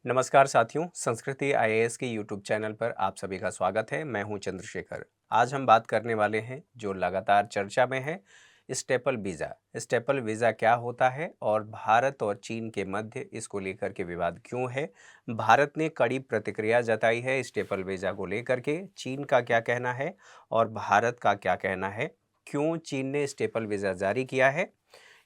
नमस्कार साथियों, संस्कृति आईएएस के यूट्यूब चैनल पर आप सभी का स्वागत है। मैं हूं चंद्रशेखर। आज हम बात करने वाले हैं जो लगातार चर्चा में है, स्टेपल वीज़ा। स्टेपल वीज़ा क्या होता है और भारत और चीन के मध्य इसको लेकर के विवाद क्यों है। भारत ने कड़ी प्रतिक्रिया जताई है स्टेपल वीज़ा को लेकर के। चीन का क्या कहना है और भारत का क्या कहना है, क्यों चीन ने स्टेपल वीज़ा जारी किया है,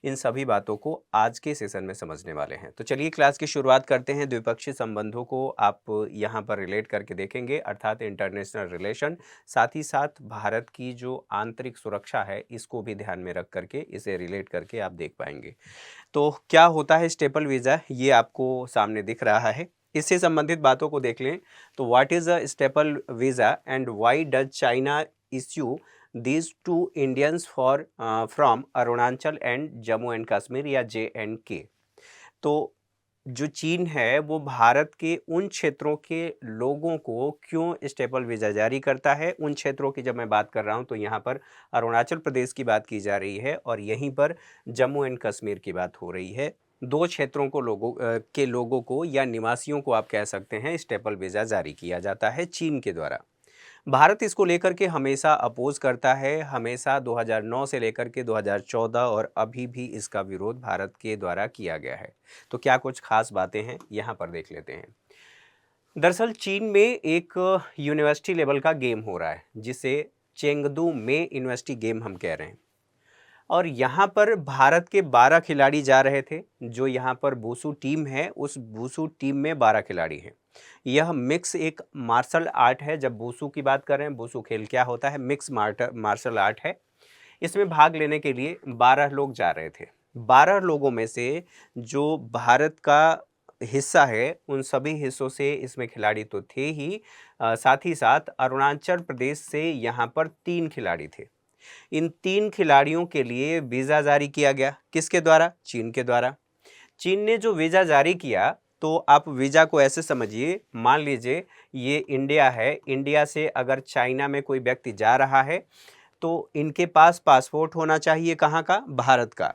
इन सभी बातों को आज के सेशन में समझने वाले हैं। तो चलिए क्लास की शुरुआत करते हैं। द्विपक्षीय संबंधों को आप यहाँ पर रिलेट करके देखेंगे, अर्थात इंटरनेशनल रिलेशन। साथ ही साथ भारत की जो आंतरिक सुरक्षा है, इसको भी ध्यान में रख करके इसे रिलेट करके आप देख पाएंगे। तो क्या होता है स्टेपल वीज़ा, ये आपको सामने दिख रहा है। इससे संबंधित बातों को देख लें तो what is a staple visa and why does China issue these two Indians for from Arunachal and Jammu and Kashmir या JNK। तो जो चीन है वो भारत के उन क्षेत्रों के लोगों को क्यों स्टेपल वीज़ा जारी करता है। उन क्षेत्रों की जब मैं बात कर रहा हूं तो यहाँ पर अरुणाचल प्रदेश की बात की जा रही है और यहीं पर जम्मू एंड कश्मीर की बात हो रही है। दो क्षेत्रों को के लोगों को या निवासियों को आप कह सकते हैं स्टेपल वीज़ा जारी किया जाता है चीन के द्वारा। भारत इसको लेकर के हमेशा अपोज करता है, हमेशा 2009 से लेकर के 2014 और अभी भी इसका विरोध भारत के द्वारा किया गया है। तो क्या कुछ खास बातें हैं, यहाँ पर देख लेते हैं। दरअसल चीन में एक यूनिवर्सिटी लेवल का गेम हो रहा है जिसे चेंगदू में यूनिवर्सिटी गेम हम कह रहे हैं। और यहाँ पर भारत के 12 खिलाड़ी जा रहे थे। जो यहाँ पर वुशु टीम है, उस वुशु टीम में 12 खिलाड़ी हैं। यह मिक्स एक मार्शल आर्ट है। जब वुशु की बात करें, वुशु खेल क्या होता है, मिक्स मार्शल आर्ट है। इसमें भाग लेने के लिए 12 लोग जा रहे थे। 12 लोगों में से जो भारत का हिस्सा है, उन सभी हिस्सों से इसमें खिलाड़ी तो थे ही, साथ ही साथ अरुणाचल प्रदेश से यहाँ पर 3 खिलाड़ी थे। इन 3 खिलाड़ियों के लिए वीज़ा जारी किया गया। किसके द्वारा? चीन के द्वारा। चीन ने जो वीज़ा जारी किया, तो आप वीज़ा को ऐसे समझिए, मान लीजिए ये इंडिया है। इंडिया से अगर चाइना में कोई व्यक्ति जा रहा है तो इनके पास पासपोर्ट होना चाहिए, कहाँ का? भारत का।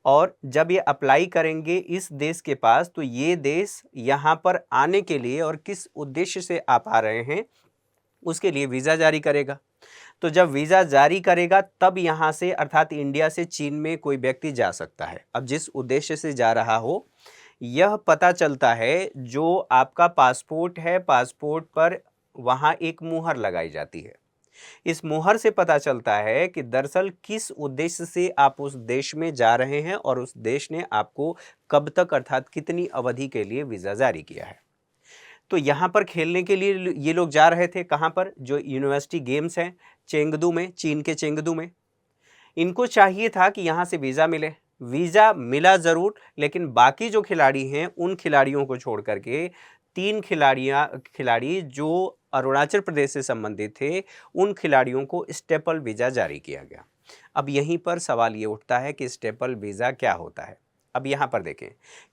और जब ये अप्लाई करेंगे इस देश के पास, तो ये देश यहाँ पर आने के लिए और किस उद्देश्य से आप आ रहे हैं, उसके लिए वीज़ा जारी करेगा। तो जब वीज़ा जारी करेगा तब यहाँ से, अर्थात इंडिया से चीन में कोई व्यक्ति जा सकता है। अब जिस उद्देश्य से जा रहा हो, यह पता चलता है। जो आपका पासपोर्ट है, पासपोर्ट पर वहाँ एक मुहर लगाई जाती है। इस मुहर से पता चलता है कि दरअसल किस उद्देश्य से आप उस देश में जा रहे हैं और उस देश ने आपको कब तक, अर्थात कितनी अवधि के लिए वीज़ा जारी किया है। तो यहाँ पर खेलने के लिए ये लोग जा रहे थे, कहाँ पर? जो यूनिवर्सिटी गेम्स हैं चेंगदू में, चीन के चेंगदू में। इनको चाहिए था कि यहाँ से वीज़ा मिले। वीज़ा मिला ज़रूर, लेकिन बाकी जो खिलाड़ी हैं, उन खिलाड़ियों को छोड़ करके 3 खिलाड़ी जो अरुणाचल प्रदेश से संबंधित थे, उन खिलाड़ियों को स्टेपल वीज़ा जारी किया गया। अब यहीं पर सवाल ये उठता है कि स्टेपल वीज़ा क्या होता है। अब यहाँ पर देखें,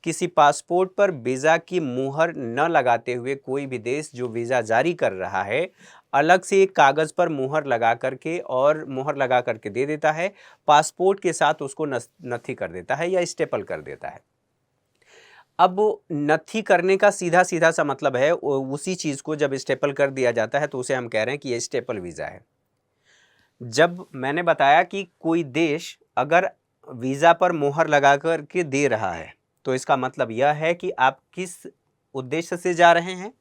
किसी पासपोर्ट पर वीज़ा की मुहर न लगाते हुए कोई भी देश जो वीज़ा जारी कर रहा है, अलग से एक कागज़ पर मुहर लगा करके और मुहर लगा करके दे देता है। पासपोर्ट के साथ उसको नथी कर देता है या स्टेपल कर देता है। अब नथी करने का सीधा सीधा सा मतलब है, उसी चीज़ को जब स्टेपल कर दिया जाता है तो उसे हम कह रहे हैं कि ये स्टेपल वीज़ा है। जब मैंने बताया कि कोई देश अगर वीज़ा पर मोहर लगा कर के दे रहा है, तो इसका मतलब यह है कि आप किस उद्देश्य से जा रहे हैं।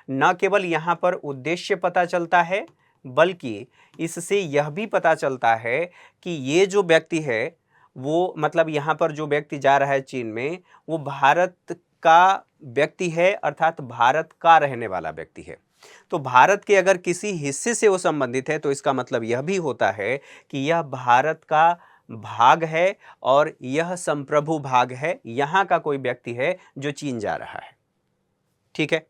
न केवल यहाँ पर उद्देश्य पता चलता है, बल्कि इससे यह भी पता चलता है कि ये जो व्यक्ति है, वो मतलब यहाँ पर जो व्यक्ति जा रहा है चीन में, वो भारत का व्यक्ति है, अर्थात भारत का रहने वाला व्यक्ति है। तो भारत के अगर किसी हिस्से से वो संबंधित है, तो इसका मतलब यह भी होता है कि यह भारत का भाग है और यह संप्रभु भाग है। यहाँ का कोई व्यक्ति है जो चीन जा रहा है। ठीक है,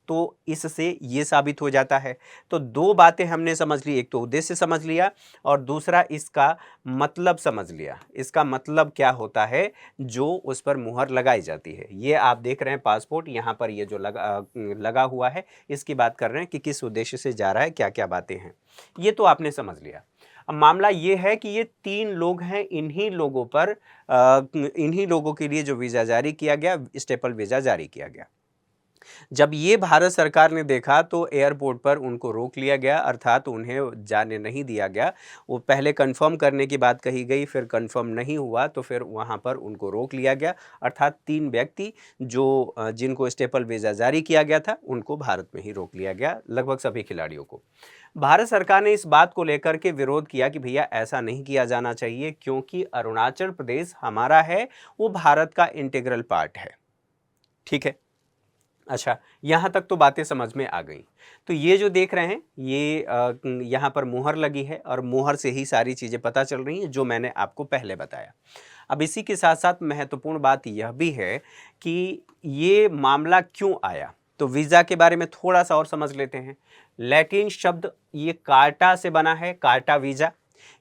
तो इससे ये साबित हो जाता है। तो दो बातें हमने समझ ली, एक तो उद्देश्य समझ लिया और दूसरा इसका मतलब समझ लिया। इसका मतलब क्या होता है जो उस पर मुहर लगाई जाती है। ये आप देख रहे हैं पासपोर्ट, यहाँ पर ये जो लगा हुआ है, इसकी बात कर रहे हैं कि किस उद्देश्य से जा रहा है, क्या क्या बातें हैं, ये तो आपने समझ लिया। अब मामला ये है कि ये 3 लोग हैं, इन्हीं लोगों के लिए जो वीज़ा जारी किया गया, स्टेपल वीज़ा जारी किया गया। जब ये भारत सरकार ने देखा तो एयरपोर्ट पर उनको रोक लिया गया, अर्थात उन्हें जाने नहीं दिया गया। वो पहले कंफर्म करने की बात कही गई, फिर कंफर्म नहीं हुआ तो फिर वहाँ पर उनको रोक लिया गया, अर्थात 3 व्यक्ति जो जिनको स्टेपल वीज़ा जारी किया गया था उनको भारत में ही रोक लिया गया, लगभग सभी खिलाड़ियों को। भारत सरकार ने इस बात को लेकर के विरोध किया कि भैया ऐसा नहीं किया जाना चाहिए, क्योंकि अरुणाचल प्रदेश हमारा है, वो भारत का इंटीग्रल पार्ट है। ठीक है, अच्छा, यहाँ तक तो बातें समझ में आ गई। तो ये जो देख रहे हैं ये यहाँ पर मुहर लगी है और मुहर से ही सारी चीज़ें पता चल रही हैं जो मैंने आपको पहले बताया। अब इसी के साथ साथ महत्वपूर्ण बात यह भी है कि ये मामला क्यों आया, तो वीज़ा के बारे में थोड़ा सा और समझ लेते हैं। लैटिन शब्द ये कार्टा से बना है, कार्टा वीज़ा।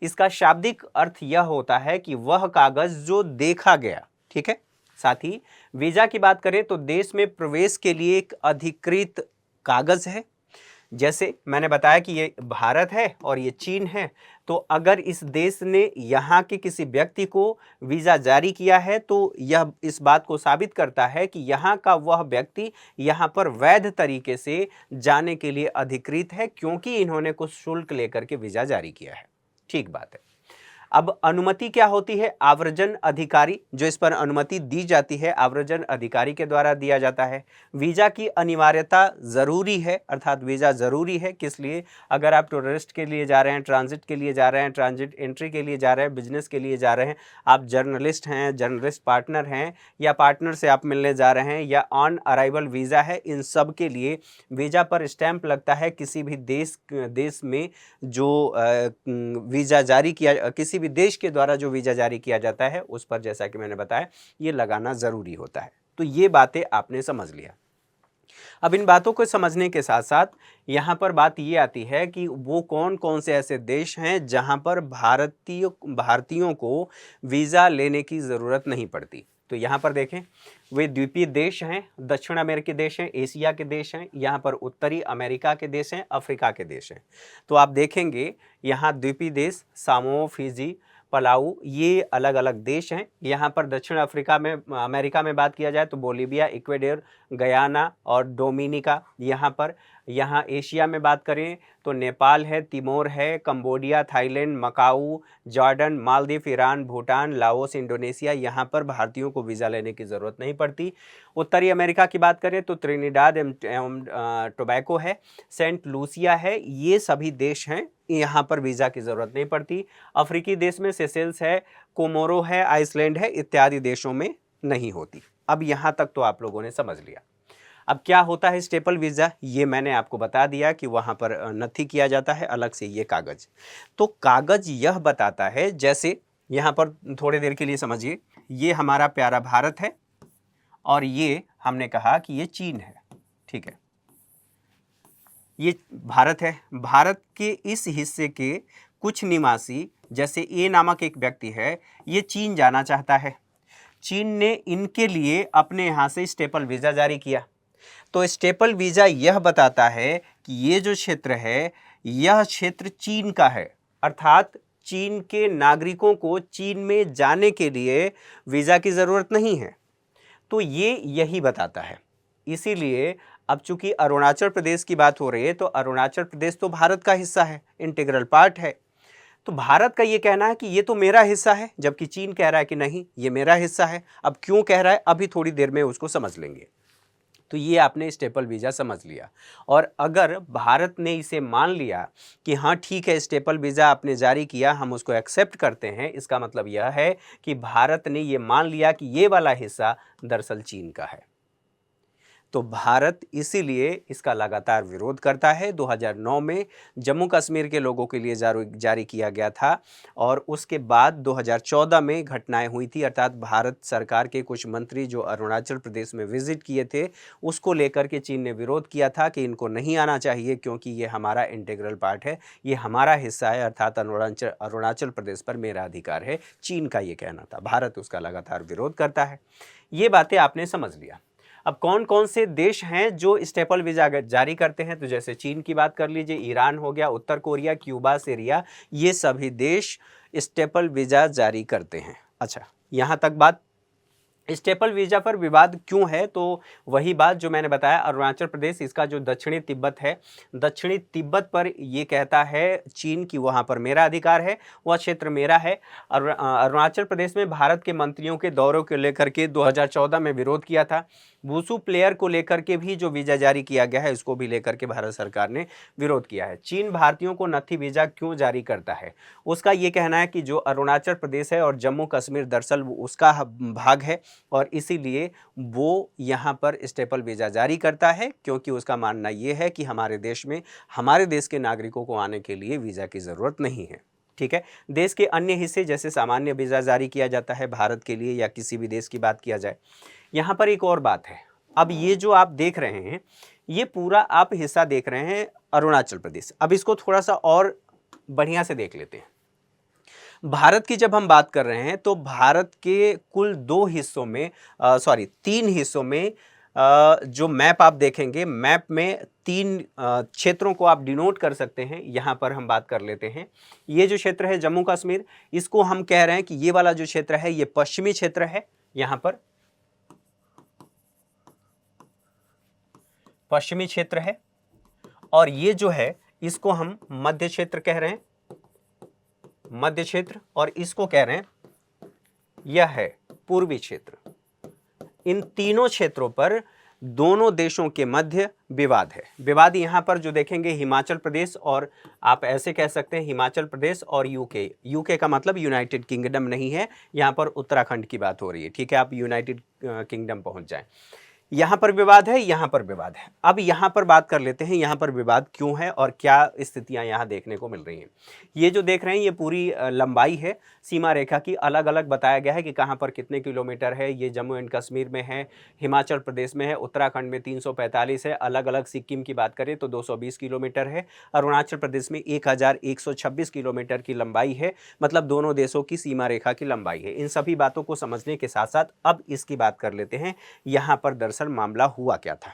इसका शाब्दिक अर्थ यह होता है कि वह कागज़ जो देखा गया। ठीक है, साथ ही वीज़ा की बात करें तो देश में प्रवेश के लिए एक अधिकृत कागज़ है। जैसे मैंने बताया कि ये भारत है और ये चीन है, तो अगर इस देश ने यहाँ के किसी व्यक्ति को वीज़ा जारी किया है तो यह इस बात को साबित करता है कि यहाँ का वह व्यक्ति यहाँ पर वैध तरीके से जाने के लिए अधिकृत है, क्योंकि इन्होंने कुछ शुल्क लेकर के वीज़ा जारी किया है। ठीक बात है। अब अनुमति क्या होती है? आव्रजन अधिकारी, जो इस पर अनुमति दी जाती है आव्रजन अधिकारी के द्वारा दिया जाता है। वीज़ा की अनिवार्यता ज़रूरी है, अर्थात वीज़ा ज़रूरी है किस लिए? अगर आप टूरिस्ट के लिए जा रहे हैं, ट्रांजिट के लिए जा रहे हैं, ट्रांजिट एंट्री के लिए जा रहे हैं, बिजनेस के लिए जा रहे हैं, आप जर्नलिस्ट हैं, जर्नलिस्ट पार्टनर हैं, या पार्टनर से आप मिलने जा रहे हैं, या ऑन अराइवल वीज़ा है, इन सब के लिए वीज़ा पर स्टैंप लगता है। किसी भी देश में जो वीज़ा जारी किया, किसी भी देश के द्वारा जो वीज़ा जारी किया जाता है उस पर, जैसा कि मैंने बताया, ये लगाना ज़रूरी होता है। तो ये बातें आपने समझ लिया। अब इन बातों को समझने के साथ साथ यहाँ पर बात ये आती है कि वो कौन कौन से ऐसे देश हैं जहाँ पर भारतीयों को वीज़ा लेने की ज़रूरत नहीं पड़ती। तो यहाँ पर देखें, वे द्वीपीय देश हैं, दक्षिण अमेरिकी देश हैं, एशिया के देश हैं, यहाँ पर उत्तरी अमेरिका के देश हैं, अफ्रीका के देश हैं। तो आप देखेंगे यहाँ द्वीपीय देश सामो, फिजी, पलाऊ, ये अलग अलग देश हैं। यहाँ पर दक्षिण अफ्रीका में, अमेरिका में बात किया जाए तो बोलिविया, इक्वेडोर, गयाना और डोमिनिका। यहाँ एशिया में बात करें तो नेपाल है, तिमोर है, Cambodia, Thailand, Macau, Jordan, Maldives, Iran, Bhutan, Laos, Indonesia. यहाँ पर भारतीयों को वीज़ा लेने की ज़रूरत नहीं पड़ती। उत्तरी अमेरिका की बात करें तो त्रिनिडाद एवं टोबैको है, सेंट लूसिया है, ये सभी देश हैं, यहाँ पर वीज़ा की ज़रूरत नहीं पड़ती। अफ्रीकी देश में सेशेल्स है, कोमोरो है, आइसलैंड है, इत्यादि देशों में नहीं होती। अब यहाँ तक तो आप लोगों ने समझ लिया। अब क्या होता है स्टेपल वीज़ा, ये मैंने आपको बता दिया कि वहाँ पर नथी किया जाता है अलग से ये कागज़। तो कागज़ यह बताता है, जैसे यहाँ पर थोड़ी देर के लिए समझिए, ये हमारा प्यारा भारत है और ये हमने कहा कि ये चीन है। ठीक है, ये भारत है। भारत के इस हिस्से के कुछ निवासी, जैसे ए नामक एक व्यक्ति है, ये चीन जाना चाहता है। चीन ने इनके लिए अपने यहाँ से स्टेपल वीज़ा जारी किया। तो स्टेपल वीज़ा यह बताता है कि ये जो क्षेत्र है, यह क्षेत्र चीन का है, अर्थात चीन के नागरिकों को चीन में जाने के लिए वीज़ा की ज़रूरत नहीं है। तो ये यही बताता है। इसीलिए अब चूंकि अरुणाचल प्रदेश की बात हो रही है, तो अरुणाचल प्रदेश तो भारत का हिस्सा है, इंटीग्रल पार्ट है। तो भारत का ये कहना है कि ये तो मेरा हिस्सा है, जबकि चीन कह रहा है कि नहीं, ये मेरा हिस्सा है। अब क्यों कह रहा है, अभी थोड़ी देर में उसको समझ लेंगे। तो ये आपने स्टेपल वीज़ा समझ लिया। और अगर भारत ने इसे मान लिया कि हाँ ठीक है, स्टेपल वीज़ा आपने जारी किया, हम उसको एक्सेप्ट करते हैं, इसका मतलब यह है कि भारत ने ये मान लिया कि ये वाला हिस्सा दरअसल चीन का है। तो भारत इसीलिए इसका लगातार विरोध करता है। 2009 में जम्मू कश्मीर के लोगों के लिए जारी किया गया था, और उसके बाद 2014 में घटनाएं हुई थी, अर्थात भारत सरकार के कुछ मंत्री जो अरुणाचल प्रदेश में विजिट किए थे, उसको लेकर के चीन ने विरोध किया था कि इनको नहीं आना चाहिए, क्योंकि ये हमारा इंटीग्रल पार्ट है, ये हमारा हिस्सा है, अर्थात अरुणाचल प्रदेश पर मेरा अधिकार है। चीन का ये कहना था। भारत उसका लगातार विरोध करता है। ये बातें आपने समझ लिया। अब कौन कौन से देश हैं जो स्टेपल वीज़ा जारी करते हैं, तो जैसे चीन की बात कर लीजिए, ईरान हो गया, उत्तर कोरिया, क्यूबा, सीरिया, ये सभी देश स्टेपल वीज़ा जारी करते हैं। अच्छा, यहाँ तक बात स्टेपल वीजा पर विवाद क्यों है? तो वही बात जो मैंने बताया, अरुणाचल प्रदेश, इसका जो दक्षिणी तिब्बत है, दक्षिणी तिब्बत पर ये कहता है चीन की वहाँ पर मेरा अधिकार है, वह क्षेत्र मेरा है। अरुणाचल प्रदेश में भारत के मंत्रियों के दौरों को लेकर के 2014 में विरोध किया था। वुशु प्लेयर को लेकर के भी जो वीजा जारी किया गया है, उसको भी लेकर के भारत सरकार ने विरोध किया है। चीन भारतीयों को नत्थी वीजा क्यों जारी करता है? उसका ये कहना है कि जो अरुणाचल प्रदेश है और जम्मू कश्मीर दरअसल उसका भाग है, और इसीलिए वो यहाँ पर स्टेपल वीज़ा जारी करता है, क्योंकि उसका मानना ये है कि हमारे देश में हमारे देश के नागरिकों को आने के लिए वीज़ा की ज़रूरत नहीं है। ठीक है। देश के अन्य हिस्से जैसे सामान्य वीज़ा जारी किया जाता है भारत के लिए, या किसी भी देश की बात किया जाए। यहाँ पर एक और बात है, अब ये जो आप देख रहे हैं, ये पूरा आप हिस्सा देख रहे हैं अरुणाचल प्रदेश। अब इसको थोड़ा सा और बढ़िया से देख लेते हैं। भारत की जब हम बात कर रहे हैं तो भारत के कुल 2 हिस्सों में, 3 हिस्सों में, जो मैप आप देखेंगे, मैप में 3 क्षेत्रों को आप डिनोट कर सकते हैं। यहाँ पर हम बात कर लेते हैं, ये जो क्षेत्र है जम्मू कश्मीर, इसको हम कह रहे हैं कि ये वाला जो क्षेत्र है ये पश्चिमी क्षेत्र है, यहाँ पर पश्चिमी क्षेत्र है। और ये जो है इसको हम मध्य क्षेत्र कह रहे हैं, मध्य क्षेत्र, और इसको कह रहे हैं यह है पूर्वी क्षेत्र। इन तीनों क्षेत्रों पर दोनों देशों के मध्य विवाद है। विवाद यहां पर जो देखेंगे हिमाचल प्रदेश, और आप ऐसे कह सकते हैं हिमाचल प्रदेश और यूके। यूके का मतलब यूनाइटेड किंगडम नहीं है, यहां पर उत्तराखंड की बात हो रही है। ठीक है, आप यूनाइटेड किंगडम पहुंच जाएं। यहां पर विवाद है, यहां पर विवाद है। अब यहां पर बात कर लेते हैं यहां पर विवाद क्यों है और क्या स्थितियां यहां देखने को मिल रही हैं। ये जो देख रहे हैं ये पूरी लंबाई है सीमा रेखा की, अलग अलग बताया गया है कि कहां पर कितने किलोमीटर है। ये जम्मू एंड कश्मीर में है, हिमाचल प्रदेश में है, उत्तराखंड में 345 है, अलग अलग सिक्किम की बात करें तो 220 किलोमीटर है, अरुणाचल प्रदेश में 1126 किलोमीटर की लंबाई है। मतलब दोनों देशों की सीमा रेखा की लंबाई है। इन सभी बातों को समझने के साथ साथ अब इसकी बात कर लेते हैं यहां पर दरअसल मामला हुआ क्या था।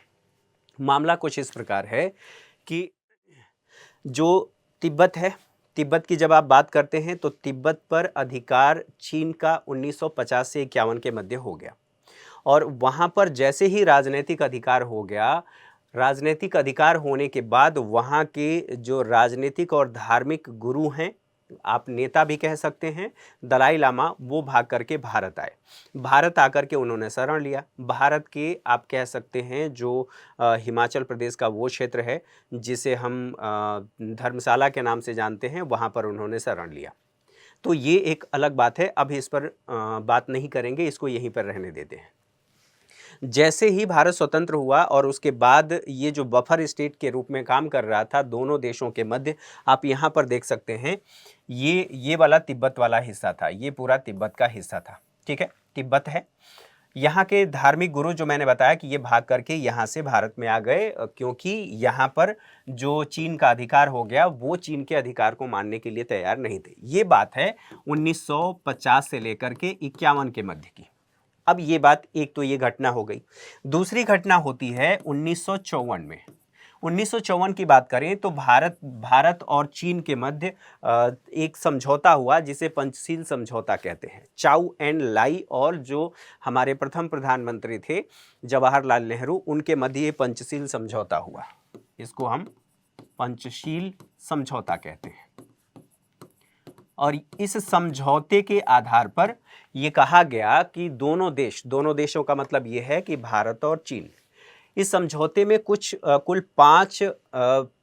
मामला कुछ इस प्रकार है कि जो तिब्बत है, तिब्बत की जब आप बात करते हैं तो तिब्बत पर अधिकार चीन का 1950 से 51 के मध्य हो गया, और वहां पर जैसे ही राजनीतिक अधिकार हो गया, राजनीतिक अधिकार होने के बाद वहां के जो राजनीतिक और धार्मिक गुरु हैं, आप नेता भी कह सकते हैं, दलाई लामा, वो भाग करके भारत आए। भारत आकर के उन्होंने शरण लिया। भारत के आप कह सकते हैं जो हिमाचल प्रदेश का वो क्षेत्र है जिसे हम धर्मशाला के नाम से जानते हैं, वहाँ पर उन्होंने शरण लिया। तो ये एक अलग बात है, अभी इस पर बात नहीं करेंगे, इसको यहीं पर रहने देते हैं। जैसे ही भारत स्वतंत्र हुआ और उसके बाद ये जो बफर स्टेट के रूप में काम कर रहा था दोनों देशों के मध्य, आप यहाँ पर देख सकते हैं ये वाला तिब्बत वाला हिस्सा था, ये पूरा तिब्बत का हिस्सा था। ठीक है, तिब्बत है। यहाँ के धार्मिक गुरु जो मैंने बताया कि ये भाग करके यहाँ से भारत में आ गए, क्योंकि यहाँ पर जो चीन का अधिकार हो गया वो चीन के अधिकार को मानने के लिए तैयार नहीं थे। ये बात है 1950 से लेकर के 51 के मध्य की। अब ये बात, एक तो ये घटना हो गई। दूसरी घटना होती है 1954 में। 1954 की बात करें तो भारत और चीन के मध्य एक समझौता हुआ जिसे पंचशील समझौता कहते हैं। चाउ एंड लाई और जो हमारे प्रथम प्रधानमंत्री थे जवाहरलाल नेहरू, उनके मध्य ये पंचशील समझौता हुआ। इसको हम पंचशील समझौता कहते हैं। और इस समझौते के आधार पर यह कहा गया कि दोनों देशों का मतलब यह है कि भारत और चीन, इस समझौते में कुल 5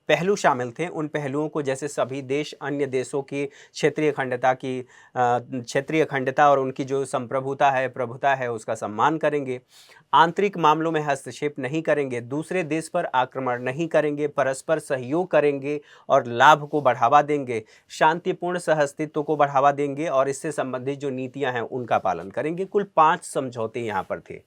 पहलू शामिल थे। उन पहलुओं को जैसे सभी देश अन्य देशों की क्षेत्रीय अखंडता और उनकी जो संप्रभुता है, प्रभुता है, उसका सम्मान करेंगे, आंतरिक मामलों में हस्तक्षेप नहीं करेंगे, दूसरे देश पर आक्रमण नहीं करेंगे, परस्पर सहयोग करेंगे और लाभ को बढ़ावा देंगे, शांतिपूर्ण सहअस्तित्व को बढ़ावा देंगे और इससे संबंधित जो नीतियां हैं उनका पालन करेंगे। कुल 5 समझौते यहाँ पर थे।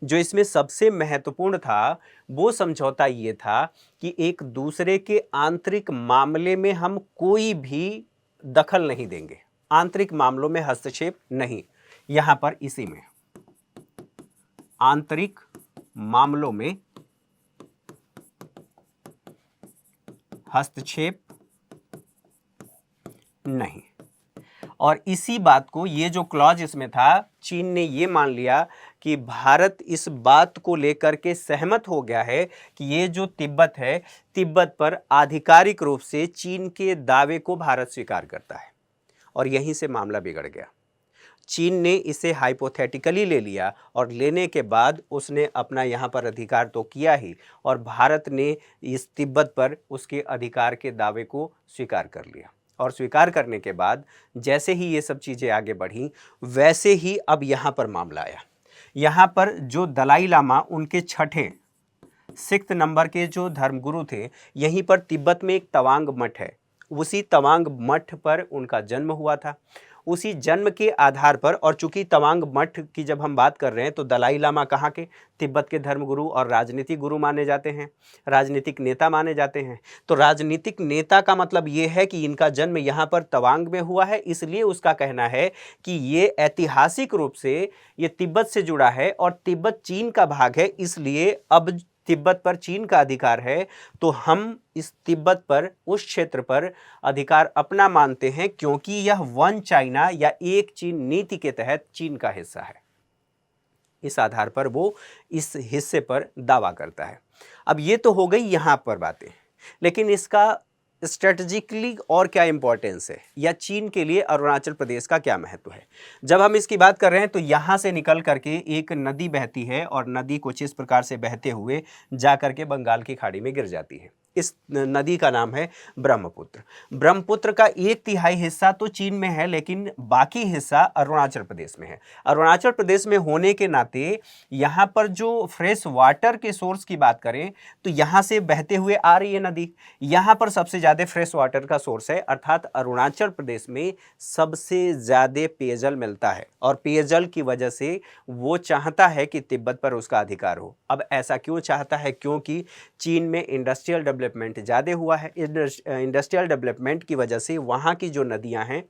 जो इसमें सबसे महत्वपूर्ण था वो समझौता ये था कि एक दूसरे के आंतरिक मामले में हम कोई भी दखल नहीं देंगे, आंतरिक मामलों में हस्तक्षेप नहीं। यहां पर इसी में आंतरिक मामलों में हस्तक्षेप नहीं। और इसी बात को, ये जो क्लॉज इसमें था, चीन ने ये मान लिया कि भारत इस बात को लेकर के सहमत हो गया है कि ये जो तिब्बत है, तिब्बत पर आधिकारिक रूप से चीन के दावे को भारत स्वीकार करता है। और यहीं से मामला बिगड़ गया। चीन ने इसे हाइपोथेटिकली ले लिया और लेने के बाद उसने अपना यहाँ पर अधिकार तो किया ही, और भारत ने इस तिब्बत पर उसके अधिकार के दावे को स्वीकार कर लिया। और स्वीकार करने के बाद जैसे ही ये सब चीज़ें आगे बढ़ी, वैसे ही अब यहाँ पर मामला आया। यहाँ पर जो दलाई लामा, उनके छठे 6th नंबर के जो धर्मगुरु थे, यहीं पर तिब्बत में एक तवांग मठ है, उसी तवांग मठ पर उनका जन्म हुआ था। उसी जन्म के आधार पर, और चूंकि तवांग मठ की जब हम बात कर रहे हैं तो दलाई लामा कहाँ के, तिब्बत के धर्मगुरु और राजनीतिक गुरु माने जाते हैं, राजनीतिक नेता माने जाते हैं। तो राजनीतिक नेता का मतलब ये है कि इनका जन्म यहाँ पर तवांग में हुआ है, इसलिए उसका कहना है कि ये ऐतिहासिक रूप से ये तिब्बत से जुड़ा है और तिब्बत चीन का भाग है, इसलिए अब तिब्बत पर चीन का अधिकार है, तो हम इस तिब्बत पर, उस क्षेत्र पर अधिकार अपना मानते हैं, क्योंकि यह वन चाइना या एक चीन नीति के तहत चीन का हिस्सा है। इस आधार पर वो इस हिस्से पर दावा करता है। अब ये तो हो गई यहां पर बातें, लेकिन इसका स्ट्रेटजिकली और क्या इंपॉर्टेंस है, या चीन के लिए अरुणाचल प्रदेश का क्या महत्व है। जब हम इसकी बात कर रहे हैं तो यहाँ से निकल करके एक नदी बहती है, और नदी कुछ इस प्रकार से बहते हुए जा करके बंगाल की खाड़ी में गिर जाती है। इस नदी का नाम है ब्रह्मपुत्र। ब्रह्मपुत्र का 1/3 हिस्सा तो चीन में है, लेकिन बाकी हिस्सा अरुणाचल प्रदेश में है। अरुणाचल प्रदेश में होने के नाते यहाँ पर जो फ्रेश वाटर के सोर्स की बात करें तो यहाँ से बहते हुए आ रही है नदी, यहाँ पर सबसे ज़्यादा फ्रेश वाटर का सोर्स है, अर्थात अरुणाचल प्रदेश में सबसे ज़्यादा पेयजल मिलता है, और पेयजल की वजह से वो चाहता है कि तिब्बत पर उसका अधिकार हो। अब ऐसा क्यों चाहता है, क्योंकि चीन में इंडस्ट्रियल डेवलपमेंट ज़्यादा हुआ है। इंडस्ट्रियल डेवलपमेंट की वजह से वहाँ की जो नदियाँ हैं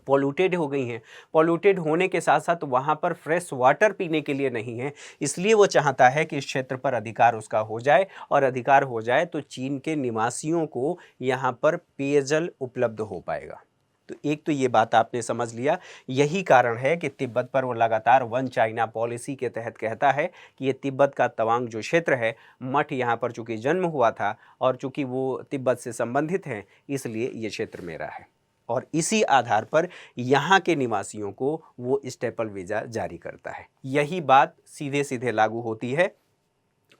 पॉल्यूटेड हो गई हैं। पॉल्यूटेड होने के साथ साथ वहाँ पर फ्रेश वाटर पीने के लिए नहीं है, इसलिए वो चाहता है कि इस क्षेत्र पर अधिकार उसका हो जाए, और अधिकार हो जाए तो चीन के निवासियों को यहाँ पर पेयजल उपलब्ध हो पाएगा। तो एक तो ये बात आपने समझ लिया, यही कारण है कि तिब्बत पर वो लगातार वन चाइना पॉलिसी के तहत कहता है कि ये तिब्बत का तवांग जो क्षेत्र है, मठ यहाँ पर चूँकि जन्म हुआ था और चूँकि वो तिब्बत से संबंधित हैं, इसलिए ये क्षेत्र मेरा है। और इसी आधार पर यहाँ के निवासियों को वो स्टेपल वीज़ा जारी करता है। यही बात सीधे सीधे लागू होती है,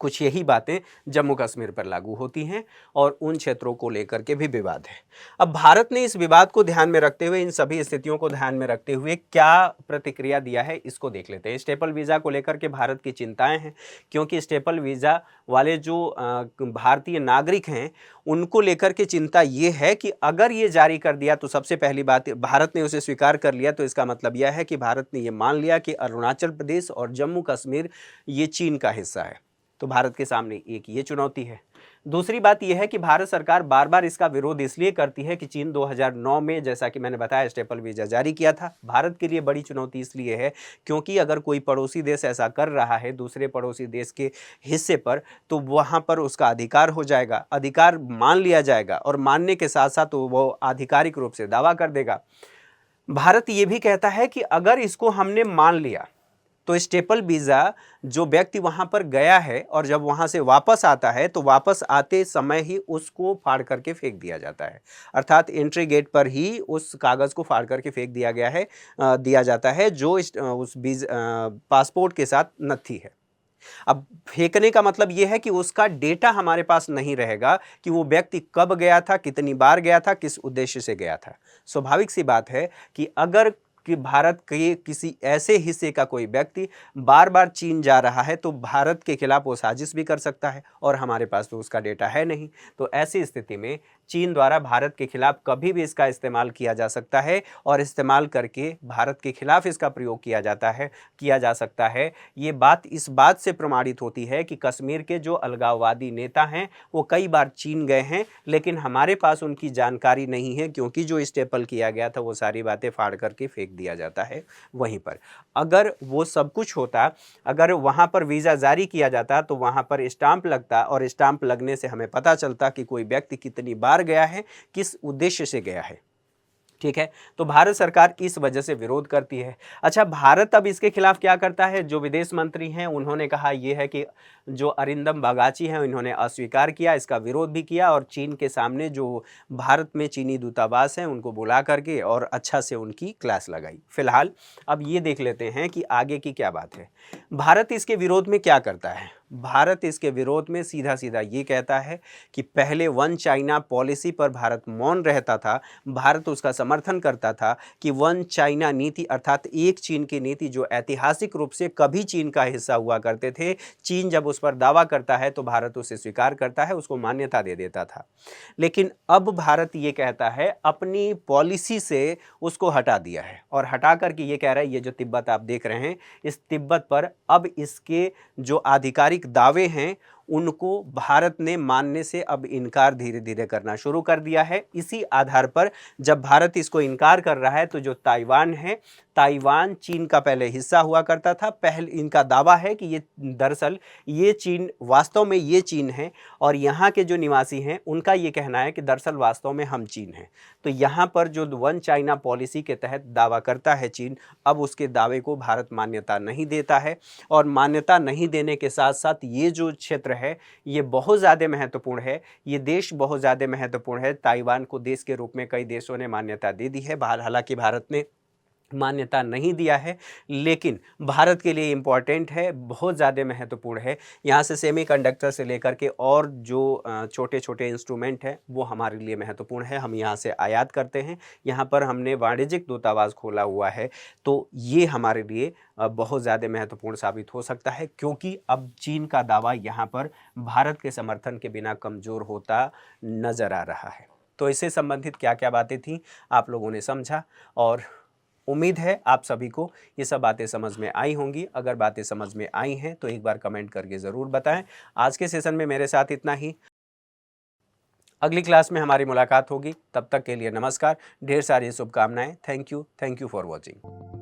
कुछ यही बातें जम्मू कश्मीर पर लागू होती हैं, और उन क्षेत्रों को लेकर के भी विवाद है। अब भारत ने इस विवाद को ध्यान में रखते हुए, इन सभी स्थितियों को ध्यान में रखते हुए क्या प्रतिक्रिया दिया है, इसको देख लेते हैं। स्टेपल वीज़ा को लेकर के भारत की चिंताएं हैं, क्योंकि स्टेपल वीज़ा वाले जो भारतीय नागरिक हैं, उनको लेकर के चिंता ये है कि अगर ये जारी कर दिया तो सबसे पहली बात, भारत ने उसे स्वीकार कर लिया तो इसका मतलब यह है कि भारत ने ये मान लिया कि अरुणाचल प्रदेश और जम्मू कश्मीर ये चीन का हिस्सा है। तो भारत के सामने एक ये चुनौती है। दूसरी बात यह है कि भारत सरकार बार बार इसका विरोध इसलिए करती है कि चीन 2009 में, जैसा कि मैंने बताया, स्टेपल वीज़ा जारी किया था। भारत के लिए बड़ी चुनौती इसलिए है क्योंकि अगर कोई पड़ोसी देश ऐसा कर रहा है दूसरे पड़ोसी देश के हिस्से पर, तो वहाँ पर उसका अधिकार हो जाएगा, अधिकार मान लिया जाएगा, और मानने के साथ साथ वो आधिकारिक रूप से दावा कर देगा। भारत ये भी कहता है कि अगर इसको हमने मान लिया तो स्टेपल वीज़ा जो व्यक्ति वहाँ पर गया है और जब वहाँ से वापस आता है तो वापस आते समय ही उसको फाड़ करके फेंक दिया जाता है, अर्थात एंट्री गेट पर ही उस कागज़ को फाड़ करके फेंक दिया जाता है जो उस पासपोर्ट के साथ नथी है। अब फेंकने का मतलब यह है कि उसका डेटा हमारे पास नहीं रहेगा कि वो व्यक्ति कब गया था, कितनी बार गया था, किस उद्देश्य से गया था। स्वाभाविक सी बात है कि अगर कि भारत के किसी ऐसे हिस्से का कोई व्यक्ति बार बार चीन जा रहा है तो भारत के खिलाफ वो साजिश भी कर सकता है, और हमारे पास तो उसका डेटा है नहीं। तो ऐसी स्थिति में चीन द्वारा भारत के खिलाफ कभी भी इसका इस्तेमाल किया जा सकता है, और इस्तेमाल करके भारत के खिलाफ इसका प्रयोग किया जा सकता है। ये बात इस बात से प्रमाणित होती है कि कश्मीर के जो अलगाववादी नेता हैं वो कई बार चीन गए हैं, लेकिन हमारे पास उनकी जानकारी नहीं है, क्योंकि जो स्टेपल किया गया था वो सारी बातें फाड़ करके फेंक दिया जाता है वहीं पर। अगर वो सब कुछ होता, अगर वहाँ पर वीज़ा जारी किया जाता तो वहाँ पर स्टाम्प लगता, और स्टाम्प लगने से हमें पता चलता कि कोई व्यक्ति कितनी बार गया है, किस उद्देश्य से गया है। ठीक है, तो भारत सरकार इस वजह से विरोध करती है। अच्छा, भारत अब इसके खिलाफ क्या करता है? जो विदेश मंत्री हैं उन्होंने कहा ये है कि जो अरिंदम बागाची हैं इन्होंने अस्वीकार किया, इसका विरोध भी किया और चीन के सामने जो भारत में चीनी दूतावास हैं उनको बुला करके और अच्छा से उनकी क्लास लगाई। फिलहाल अब ये देख लेते हैं कि आगे की क्या बात है। भारत इसके विरोध में क्या करता है? भारत इसके विरोध में सीधा सीधा ये कहता है कि पहले वन चाइना पॉलिसी पर भारत मौन रहता था, भारत उसका समर्थन करता था कि वन चाइना नीति अर्थात एक चीन की नीति जो ऐतिहासिक रूप से कभी चीन का हिस्सा हुआ करते थे, चीन जब उस पर दावा करता है तो भारत उसे स्वीकार करता है, उसको मान्यता दे देता था। लेकिन अब भारत ये कहता है अपनी पॉलिसी से उसको हटा दिया है और हटा करके ये कह रहा है ये जो तिब्बत आप देख रहे हैं, इस तिब्बत पर अब इसके जो आधिकारिक दावे हैं उनको भारत ने मानने से अब इनकार धीरे धीरे करना शुरू कर दिया है। इसी आधार पर जब भारत इसको इनकार कर रहा है तो जो ताइवान है, ताइवान चीन का पहले हिस्सा हुआ करता था। पहले इनका दावा है कि ये दरअसल ये चीन वास्तव में ये चीन है और यहाँ के जो निवासी हैं उनका ये कहना है कि दरअसल वास्तव में हम चीन हैं। तो यहाँ पर जो वन चाइना पॉलिसी के तहत दावा करता है चीन, अब उसके दावे को भारत मान्यता नहीं देता है और मान्यता नहीं देने के साथ साथ ये जो क्षेत्र है ये बहुत ज़्यादा महत्वपूर्ण है, ये देश बहुत ज़्यादा महत्वपूर्ण है। ताइवान को देश के रूप में कई देशों ने मान्यता दे दी है, हालांकि भारत ने मान्यता नहीं दिया है, लेकिन भारत के लिए इम्पॉर्टेंट है, बहुत ज़्यादा महत्वपूर्ण है। यहाँ से सेमीकंडक्टर से लेकर के और जो छोटे छोटे इंस्ट्रूमेंट हैं वो हमारे लिए महत्वपूर्ण है, हम यहाँ से आयात करते हैं। यहाँ पर हमने वाणिज्यिक दूतावास खोला हुआ है, तो ये हमारे लिए बहुत ज़्यादा महत्वपूर्ण साबित हो सकता है, क्योंकि अब चीन का दावा यहाँ पर भारत के समर्थन के बिना कमज़ोर होता नज़र आ रहा है। तो इससे संबंधित क्या क्या बातें थीं आप लोगों ने समझा और उम्मीद है आप सभी को ये सब बातें समझ में आई होंगी। अगर बातें समझ में आई हैं तो एक बार कमेंट करके ज़रूर बताएं। आज के सेशन में मेरे साथ इतना ही, अगली क्लास में हमारी मुलाकात होगी। तब तक के लिए नमस्कार, ढेर सारी शुभकामनाएं। Thank you for watching.